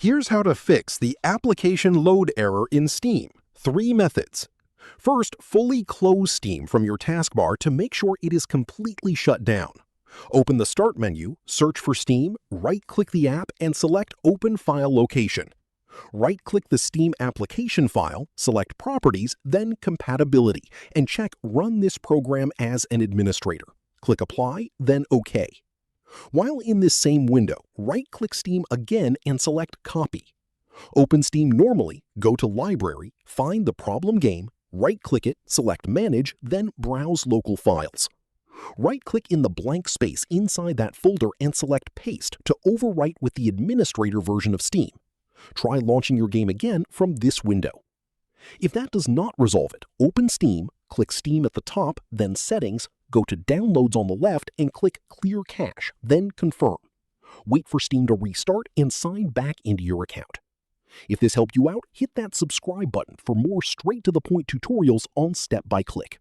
Here's how to fix the application load error in Steam. 3 methods. First, fully close Steam from your taskbar to make sure it is completely shut down. Open the Start menu, search for Steam, right-click the app, and select Open File Location. Right-click the Steam application file, select Properties, then Compatibility, and check Run this program as an administrator. Click Apply, then OK. While in this same window, right-click Steam again and select Copy. Open Steam normally, go to Library, find the problem game, right-click it, select Manage, then Browse Local Files. Right-click in the blank space inside that folder and select Paste to overwrite with the administrator version of Steam. Try launching your game again from this window. If that does not resolve it, open Steam, click Steam at the top, then Settings, go to Downloads on the left and click Clear Cache, then Confirm. Wait for Steam to restart and sign back into your account. If this helped you out, hit that subscribe button for more straight-to-the-point tutorials on Step by Click.